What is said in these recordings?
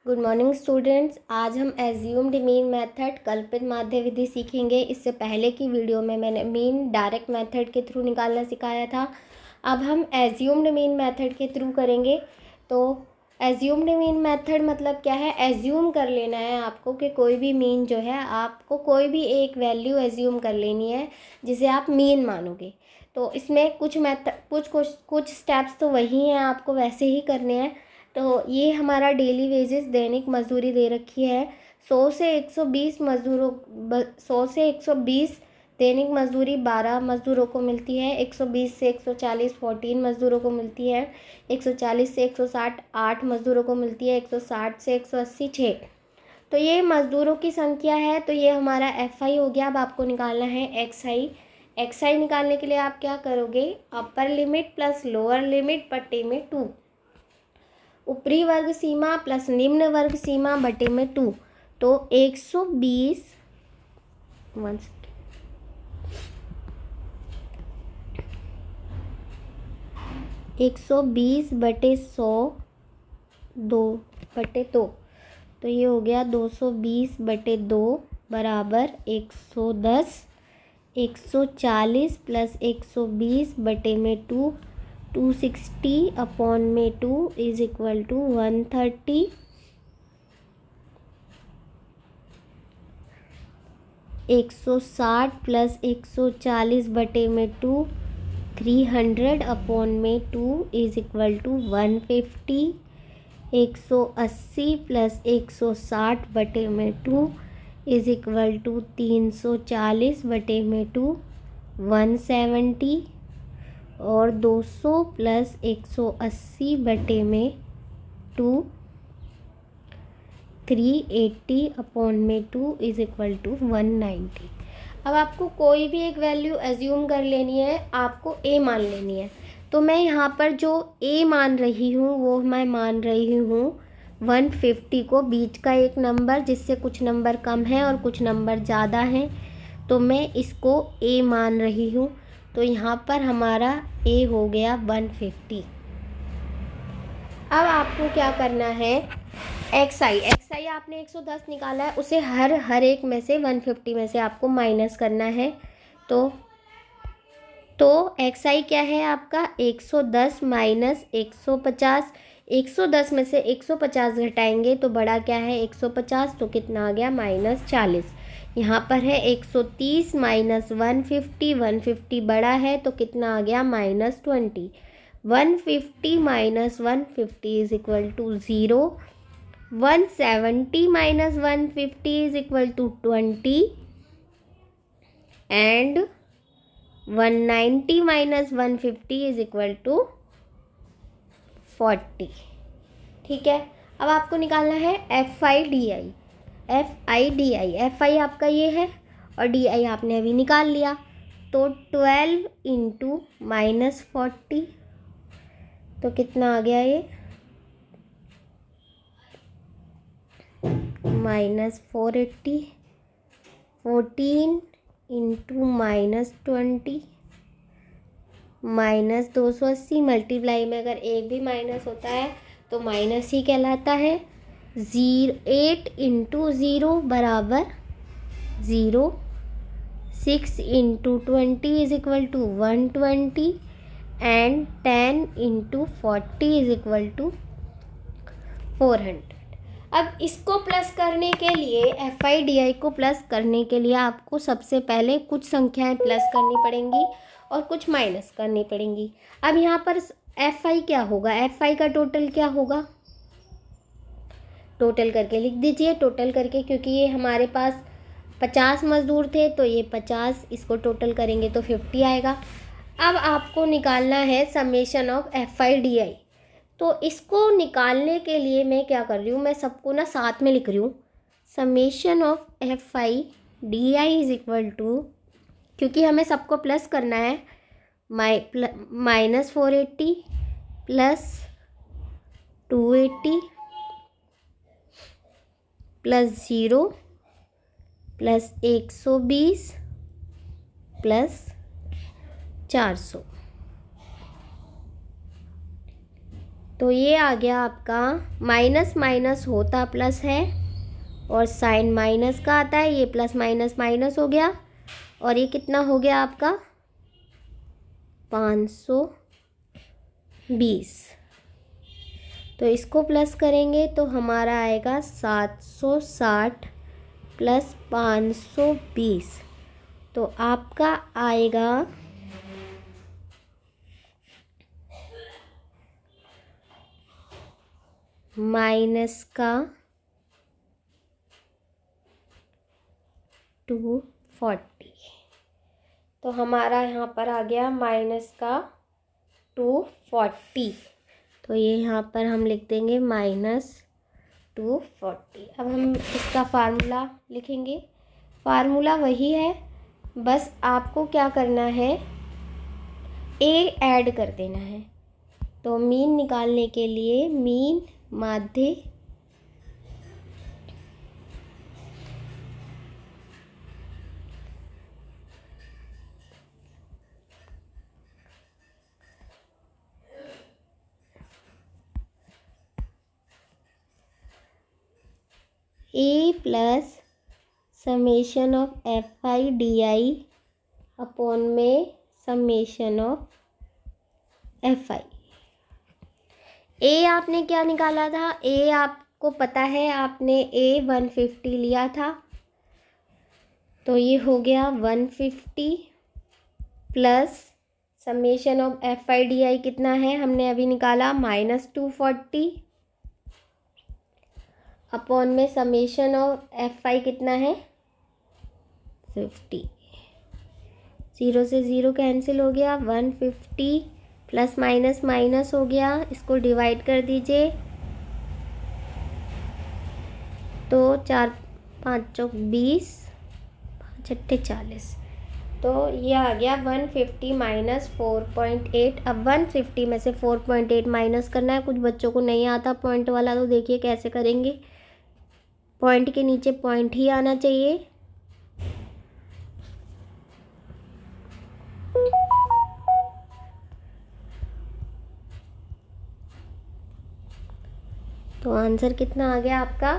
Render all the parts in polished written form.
Good morning students. आज हम assumed mean method कल्पित माध्य विधि सीखेंगे। इससे पहले की वीडियो में मैंने मीन डायरेक्ट मेथड के थ्रू निकालना सिखाया था। अब हम एज्यूम्ड मीन मेथड के थ्रू करेंगे। तो एज्यूम्ड मीन मेथड मतलब क्या है? एज्यूम कर लेना है आपको कि कोई भी मीन जो है, आपको कोई भी एक वैल्यू एज्यूम कर लेनी है जिसे आप मीन मानोगे। तो इसमें कुछ स्टेप्स तो वही हैं, आपको वैसे ही करने हैं। तो ये हमारा डेली वेजेस दैनिक मजदूरी दे रखी है। 100 से 120 मजदूरों 100 से 120 दैनिक मजदूरी 12 मजदूरों को मिलती है। 120 से 140 14 मजदूरों को मिलती है। 140 से 160 8 मजदूरों को मिलती है। 160 से 180 6। तो ये मजदूरों की संख्या है। तो ये हमारा FI हो गया। अब आपको निकालना है XI निकालने के लिए आप क्या करोगे? Upper limit plus lower limit बटे में 2, ऊपरी वर्ग सीमा प्लस निम्न वर्ग सीमा बटे में 2। तो 120 बटे 100 2 बटे 2। तो ये हो गया 220 बटे 2 बराबर 110। 140 प्लस 120 बटे में 2, 260 अपॉन में 2 इज इक्वल टू 130। 160 प्लस 140 बटे में 2, 300 अपॉन में 2 इज इक्वल टू 150। 180 प्लस 160 बटे में 2 इज इक्वल टू 340 बटे में 2 170। और 200 प्लस 180 बटे में 2 380 अपॉन में 2 इज इक्वल टू 190। अब आपको कोई भी एक वैल्यू एज्यूम कर लेनी है, आपको A मान लेनी है। तो मैं यहाँ पर जो A मान रही हूँ वो मैं मान रही हूँ 150 को, बीच का एक नंबर जिससे कुछ नंबर कम है और कुछ नंबर ज़्यादा हैं। तो मैं इसको A मान रही हूँ। तो यहाँ पर हमारा A हो गया 150। अब आपको क्या करना है? XI आपने 110 निकाला है, उसे हर एक में से 150 में से आपको माइनस करना है। तो XI क्या है आपका? 110 माइनस 150। 110 में से 150 घटाएंगे तो बड़ा क्या है? 150। तो कितना आ गया? -40। यहाँ पर है 130 माइनस 150। 150 बड़ा है तो कितना आ गया? -20। 150 minus 150 is equal to 0। 170 minus 150 is equal to 20 and 190 minus 150 is equal to 40। ठीक है। अब आपको निकालना है FI FI आपका ये है और DI आपने अभी निकाल लिया। तो 12 इंटू -40 तो कितना आ गया? ये -480। 14 इंटू -20 -280। मल्टीप्लाई में अगर एक भी माइनस होता है तो माइनस ही कहलाता है। 8 इंटू 0 बराबर 0। 6 into 20 is equal to 120 and 10 into 40 is equal to 400। अब इसको प्लस करने के लिए, FI को प्लस करने के लिए आपको सबसे पहले कुछ संख्याएं प्लस करनी पड़ेंगी और कुछ माइनस करनी पड़ेंगी। अब यहाँ पर FI क्या होगा? FI का टोटल क्या होगा? टोटल करके लिख दीजिए। टोटल करके, क्योंकि ये हमारे पास 50 मजदूर थे तो ये 50, इसको टोटल करेंगे तो 50 आएगा। अब आपको निकालना है समेशन ऑफ FI तो इसको निकालने के लिए मैं क्या कर रही हूँ? मैं सबको ना साथ में लिख रही हूँ। Summation of FI is equal to, क्योंकि हमें सबको प्लस करना है, -480 प्लस 280 प्लस 0 प्लस 120 प्लस 400। तो ये आ गया आपका, माइनस माइनस होता प्लस है और साइन माइनस का आता है, ये प्लस माइनस माइनस हो गया और ये कितना हो गया आपका 520। तो इसको प्लस करेंगे तो हमारा आएगा 760 प्लस 520। तो आपका आएगा माइनस का 240। तो हमारा यहाँ पर आ गया माइनस का 240। तो ये यहाँ पर हम लिख देंगे -240। अब हम इसका फार्मूला लिखेंगे। फार्मूला वही है, बस आपको क्या करना है, ए ऐड कर देना है। तो मीन निकालने के लिए मीन माध्य A plus summation of F I D I upon में समेशन ऑफ एफ आई। ए आपने क्या निकाला था, ए आपको पता है, आपने ए 150 लिया था। तो ये हो गया 150 plus summation of F I D आई कितना है, हमने अभी निकाला -240 अपॉन में समेशन ऑफ एफ आई कितना है 50। 0 से 0 कैंसिल हो गया, 150 प्लस माइनस माइनस हो गया, इसको डिवाइड कर दीजिए। तो 4 5 चौक 20, 5 अट्ठे 40। तो ये आ गया 150 माइनस 4.8। अब 150 में से 4.8 माइनस करना है। कुछ बच्चों को नहीं आता पॉइंट वाला, तो देखिए कैसे करेंगे। पॉइंट के नीचे पॉइंट ही आना चाहिए। तो आंसर कितना आ गया आपका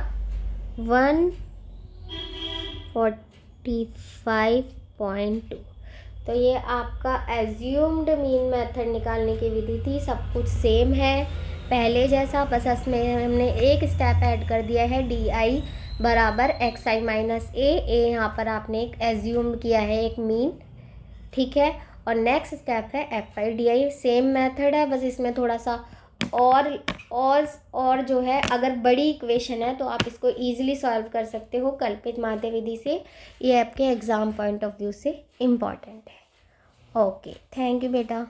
145.2। तो ये आपका एज्यूम्ड मीन मेथड निकालने की विधि थी। सब कुछ सेम है पहले जैसा, बस इसमें हमने एक स्टेप ऐड कर दिया है, डी आई बराबर एक्स आई माइनस ए। यहाँ पर आपने एक एज्यूम्ड किया है एक मीन, ठीक है। और नेक्स्ट स्टेप है F I D I. Same method है, बस इसमें थोड़ा सा और जो है, अगर बड़ी इक्वेशन है तो आप इसको इजीली सॉल्व कर सकते हो कल्पित माध्य विधि से। ये आपके एग्ज़ाम पॉइंट ऑफ व्यू से इम्पॉर्टेंट है। ओके, थैंक यू बेटा।